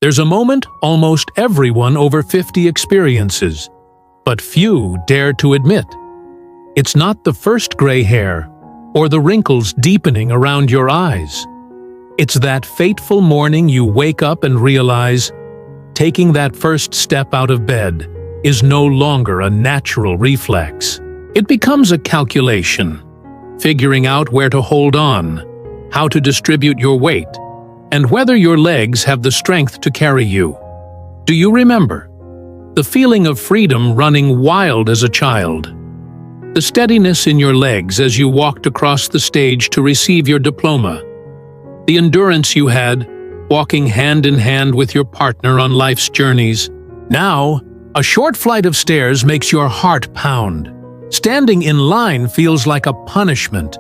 There's a moment almost everyone over 50 experiences, but few dare to admit. It's not the first gray hair or the wrinkles deepening around your eyes. It's that fateful morning you wake up and realize taking that first step out of bed is no longer a natural reflex. It becomes a calculation, figuring out where to hold on, how to distribute your weight, and whether your legs have the strength to carry you. Do you remember the feeling of freedom running wild as a child? The steadiness in your legs as you walked across the stage to receive your diploma? The endurance you had walking hand in hand with your partner on life's journeys? Now, a short flight of stairs makes your heart pound. Standing in line feels like a punishment,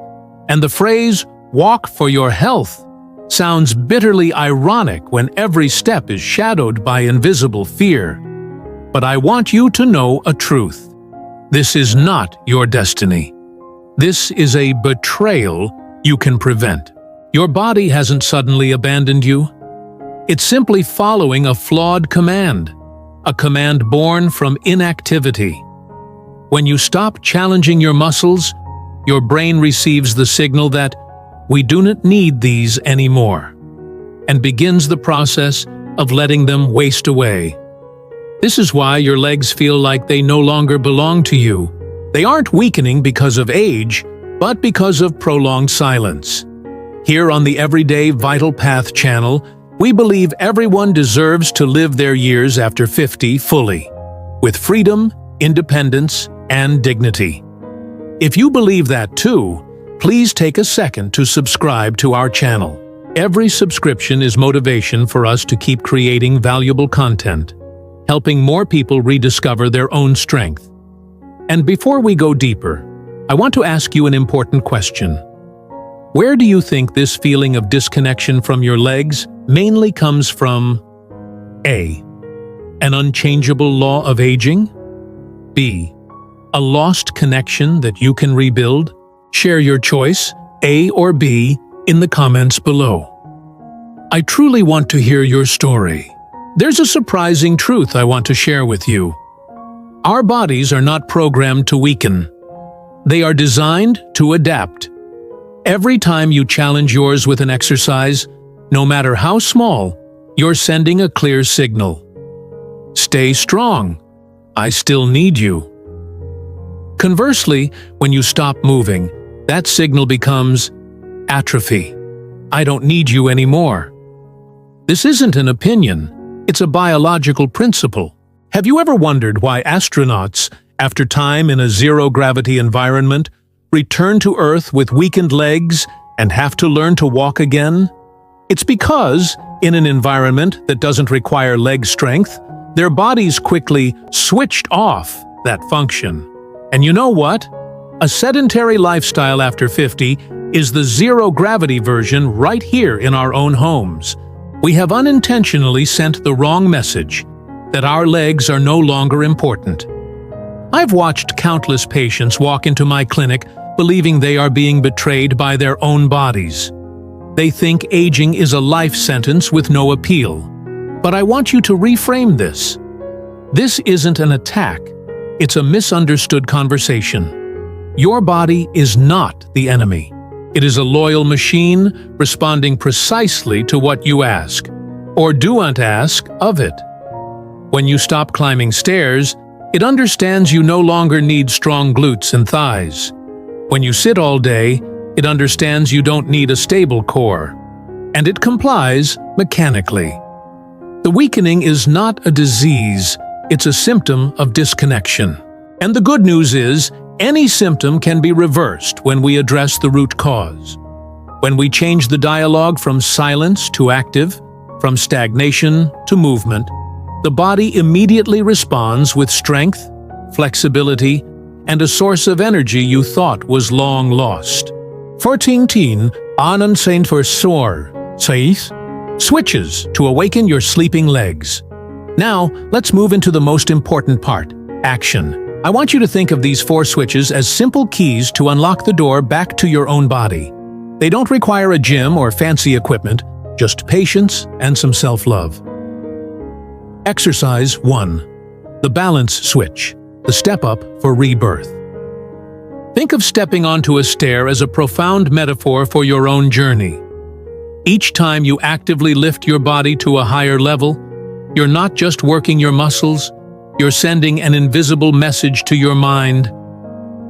and the phrase, "walk for your health," sounds bitterly ironic when every step is shadowed by invisible fear. But I want you to know a truth. This is not your destiny. This is a betrayal you can prevent. Your body hasn't suddenly abandoned you. It's simply following a flawed command, a command born from inactivity. When you stop challenging your muscles, your brain receives the signal that we do not need these anymore, and begins the process of letting them waste away. This is why your legs feel like they no longer belong to you. They aren't weakening because of age, but because of prolonged silence. Here on the Everyday Vital Path channel, we believe everyone deserves to live their years after 50 fully, with freedom, independence, and dignity. If you believe that too, please take a second to subscribe to our channel. Every subscription is motivation for us to keep creating valuable content, helping more people rediscover their own strength. And before we go deeper, I want to ask you an important question. Where do you think this feeling of disconnection from your legs mainly comes from? A. An unchangeable law of aging? B. A lost connection that you can rebuild? Share your choice, A or B, in the comments below. I truly want to hear your story. There's a surprising truth I want to share with you. Our bodies are not programmed to weaken. They are designed to adapt. Every time you challenge yours with an exercise, no matter how small, you're sending a clear signal. Stay strong. I still need you. Conversely, when you stop moving, that signal becomes atrophy. I don't need you anymore. This isn't an opinion, it's a biological principle. Have you ever wondered why astronauts, after time in a zero-gravity environment, return to Earth with weakened legs and have to learn to walk again? It's because, in an environment that doesn't require leg strength, their bodies quickly switched off that function. And you know what? A sedentary lifestyle after 50 is the zero-gravity version right here in our own homes. We have unintentionally sent the wrong message that our legs are no longer important. I've watched countless patients walk into my clinic believing they are being betrayed by their own bodies. They think aging is a life sentence with no appeal. But I want you to reframe this. This isn't an attack. It's a misunderstood conversation. Your body is not the enemy. It is a loyal machine responding precisely to what you ask, or do not ask, of it. When you stop climbing stairs, it understands you no longer need strong glutes and thighs. When you sit all day, it understands you don't need a stable core, and it complies mechanically. The weakening is not a disease, it's a symptom of disconnection. And the good news is, any symptom can be reversed when we address the root cause. When we change the dialogue from silence to active, from stagnation to movement, the body immediately responds with strength, flexibility, and a source of energy you thought was long lost. 14 Anand Saint for Sor, Sais, switches to awaken your sleeping legs. Now, let's move into the most important part, action. I want you to think of these 4 switches as simple keys to unlock the door back to your own body. They don't require a gym or fancy equipment, just patience and some self-love. Exercise 1. The balance switch, the step up for rebirth. Think of stepping onto a stair as a profound metaphor for your own journey. Each time you actively lift your body to a higher level, you're not just working your muscles, you're sending an invisible message to your mind.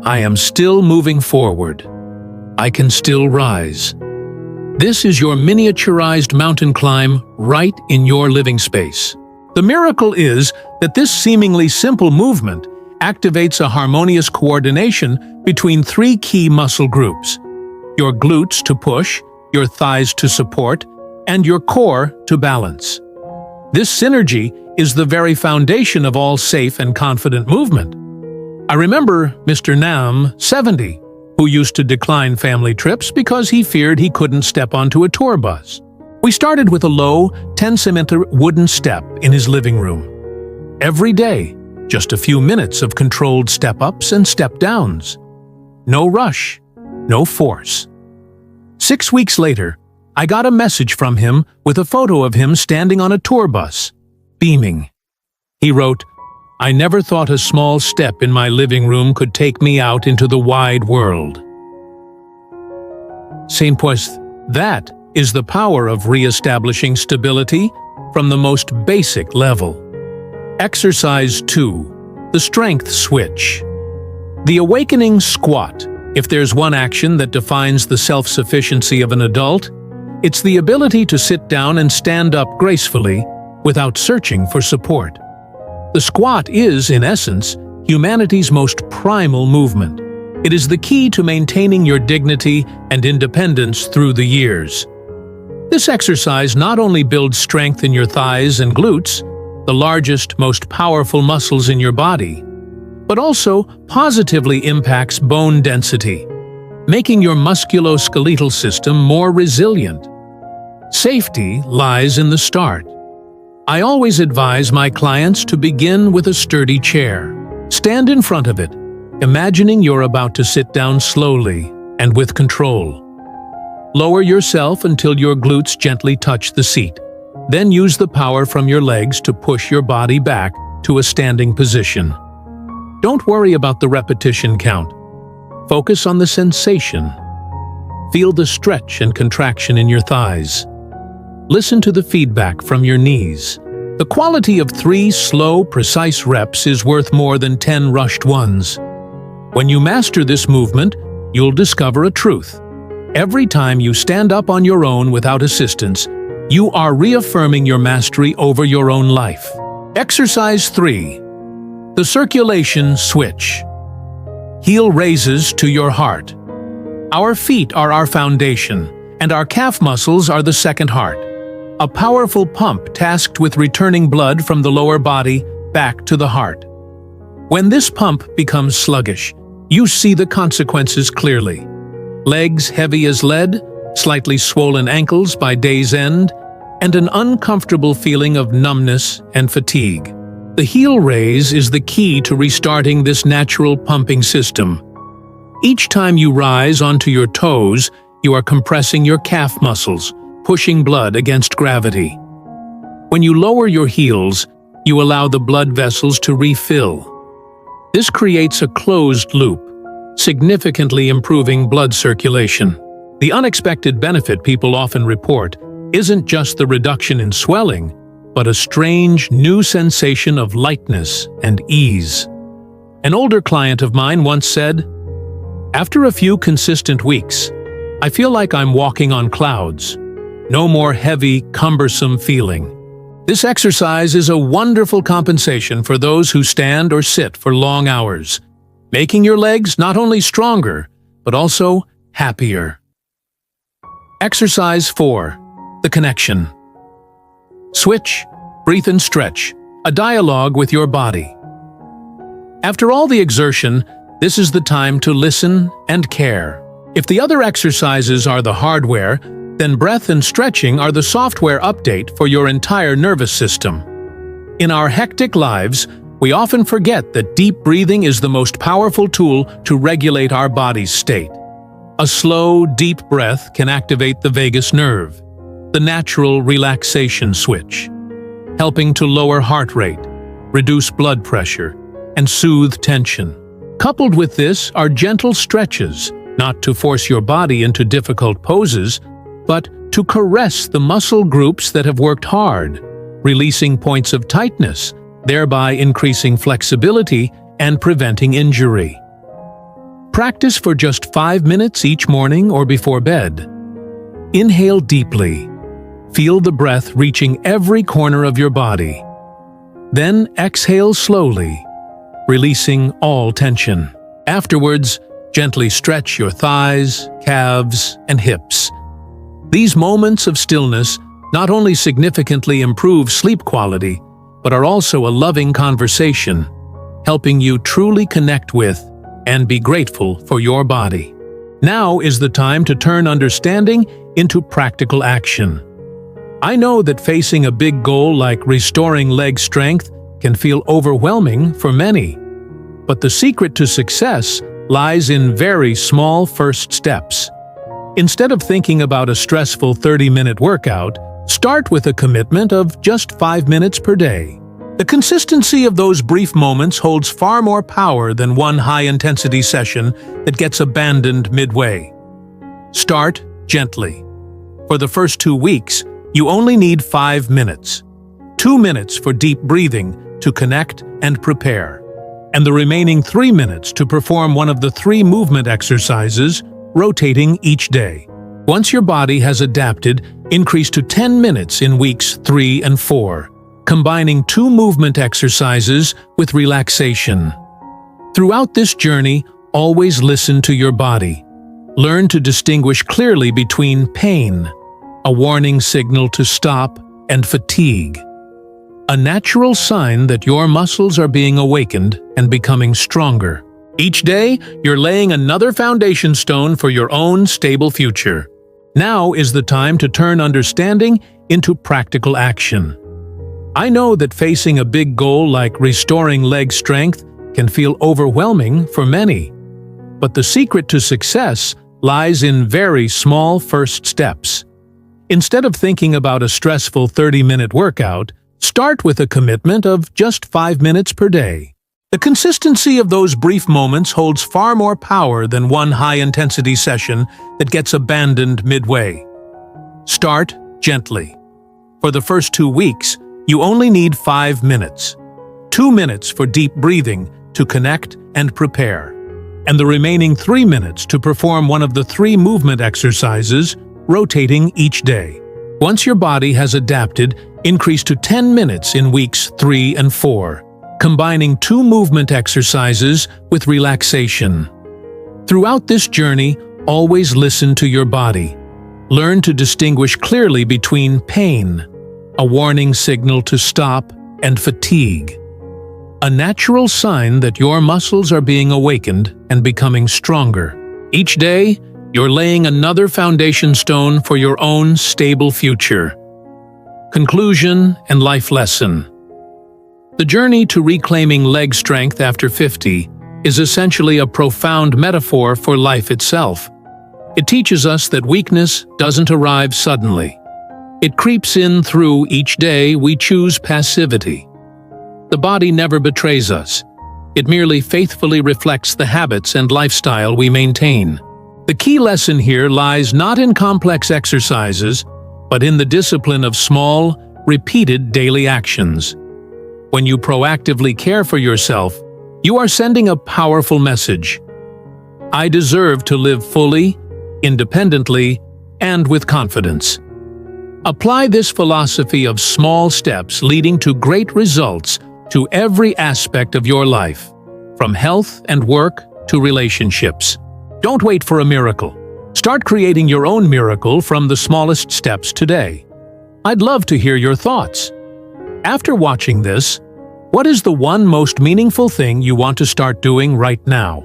I am still moving forward. I can still rise. This is your miniaturized mountain climb right in your living space. The miracle is that this seemingly simple movement activates a harmonious coordination between three key muscle groups: your glutes to push, your thighs to support, and your core to balance. This synergy is the very foundation of all safe and confident movement. I remember Mr. Nam, 70, who used to decline family trips because he feared he couldn't step onto a tour bus. We started with a low, 10-centimeter wooden step in his living room. Every day, just a few minutes of controlled step-ups and step-downs. No rush, no force. 6 weeks later, I got a message from him with a photo of him standing on a tour bus, beaming. He wrote, "I never thought a small step in my living room could take me out into the wide world." That is the power of re-establishing stability from the most basic level. Exercise 2. The strength switch. The awakening squat. If there's one action that defines the self-sufficiency of an adult, it's the ability to sit down and stand up gracefully without searching for support. The squat is, in essence, humanity's most primal movement. It is the key to maintaining your dignity and independence through the years. This exercise not only builds strength in your thighs and glutes, the largest, most powerful muscles in your body, but also positively impacts bone density, making your musculoskeletal system more resilient. Safety lies in the start. I always advise my clients to begin with a sturdy chair. Stand in front of it, imagining you're about to sit down slowly and with control. Lower yourself until your glutes gently touch the seat. Then use the power from your legs to push your body back to a standing position. Don't worry about the repetition count. Focus on the sensation. Feel the stretch and contraction in your thighs. Listen to the feedback from your knees. The quality of 3 slow, precise reps is worth more than 10 rushed ones. When you master this movement, you'll discover a truth. Every time you stand up on your own without assistance, you are reaffirming your mastery over your own life. Exercise 3. The circulation switch. Heel raises to your heart. Our feet are our foundation, and our calf muscles are the second heart. A powerful pump tasked with returning blood from the lower body back to the heart. When this pump becomes sluggish, you see the consequences clearly. Legs heavy as lead, slightly swollen ankles by day's end, and an uncomfortable feeling of numbness and fatigue. The heel raise is the key to restarting this natural pumping system. Each time you rise onto your toes, you are compressing your calf muscles, pushing blood against gravity. When you lower your heels, you allow the blood vessels to refill. This creates a closed loop, significantly improving blood circulation. The unexpected benefit people often report isn't just the reduction in swelling, but a strange, new sensation of lightness and ease. An older client of mine once said, "After a few consistent weeks, I feel like I'm walking on clouds. No more heavy, cumbersome feeling." This exercise is a wonderful compensation for those who stand or sit for long hours, making your legs not only stronger, but also happier. Exercise 4. The connection. Switch, breathe and stretch, a dialogue with your body. After all the exertion, this is the time to listen and care. If the other exercises are the hardware, then breath and stretching are the software update for your entire nervous system. In our hectic lives, we often forget that deep breathing is the most powerful tool to regulate our body's state. A slow, deep breath can activate the vagus nerve, the natural relaxation switch. helping to lower heart rate, reduce blood pressure, and soothe tension. Coupled with this are gentle stretches, not to force your body into difficult poses, but to caress the muscle groups that have worked hard, releasing points of tightness, thereby increasing flexibility and preventing injury. Practice for just 5 minutes each morning or before bed. Inhale deeply. Feel the breath reaching every corner of your body. Then exhale slowly, releasing all tension. Afterwards, gently stretch your thighs, calves, and hips. These moments of stillness not only significantly improve sleep quality, but are also a loving conversation, helping you truly connect with and be grateful for your body. Now is the time to turn understanding into practical action. I know that facing a big goal like restoring leg strength can feel overwhelming for many, but the secret to success lies in very small first steps. Instead of thinking about a stressful 30-minute workout, start with a commitment of just 5 minutes per day. The consistency of those brief moments holds far more power than one high-intensity session that gets abandoned midway. Start gently. For the first 2 weeks, you only need 5 minutes. 2 minutes for deep breathing to connect and prepare, and the remaining 3 minutes to perform one of the 3 movement exercises, rotating each day. Once your body has adapted, increase to 10 minutes in weeks 3 and 4, combining 2 movement exercises with relaxation. Throughout this journey, always listen to your body. Learn to distinguish clearly between pain, a warning signal to stop, and fatigue, a natural sign that your muscles are being awakened and becoming stronger. Each day, you're laying another foundation stone for your own stable future. Now is the time to turn understanding into practical action. I know that facing a big goal like restoring leg strength can feel overwhelming for many, but the secret to success lies in very small first steps. Instead of thinking about a stressful 30-minute workout, start with a commitment of just 5 minutes per day. The consistency of those brief moments holds far more power than one high-intensity session that gets abandoned midway. Start gently. For the first 2 weeks, you only need 5 minutes. 2 minutes for deep breathing to connect and prepare, and the remaining 3 minutes to perform one of the 3 movement exercises, rotating each day. Once your body has adapted, increase to 10 minutes in weeks 3 and 4, combining 2 movement exercises with relaxation. Throughout this journey, always listen to your body. Learn to distinguish clearly between pain, a warning signal to stop, and fatigue, a natural sign that your muscles are being awakened and becoming stronger. Each day, you're laying another foundation stone for your own stable future. Conclusion and life lesson. The journey to reclaiming leg strength after 50 is essentially a profound metaphor for life itself. It teaches us that weakness doesn't arrive suddenly. It creeps in through each day we choose passivity. The body never betrays us. It merely faithfully reflects the habits and lifestyle we maintain. The key lesson here lies not in complex exercises, but in the discipline of small, repeated daily actions. When you proactively care for yourself, you are sending a powerful message. I deserve to live fully, independently, and with confidence. Apply this philosophy of small steps leading to great results to every aspect of your life, from health and work to relationships. Don't wait for a miracle. Start creating your own miracle from the smallest steps today. I'd love to hear your thoughts. After watching this, what is the one most meaningful thing you want to start doing right now?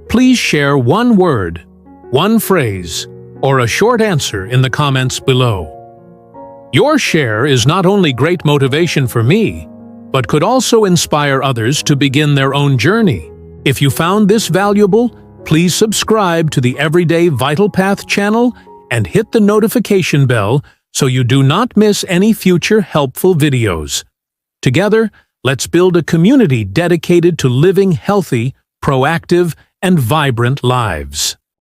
Please share one word, one phrase, or a short answer in the comments below. Your share is not only great motivation for me, but could also inspire others to begin their own journey. If you found this valuable, please subscribe to the Everyday Vital Path channel and hit the notification bell so you do not miss any future helpful videos. Together, let's build a community dedicated to living healthy, proactive, and vibrant lives.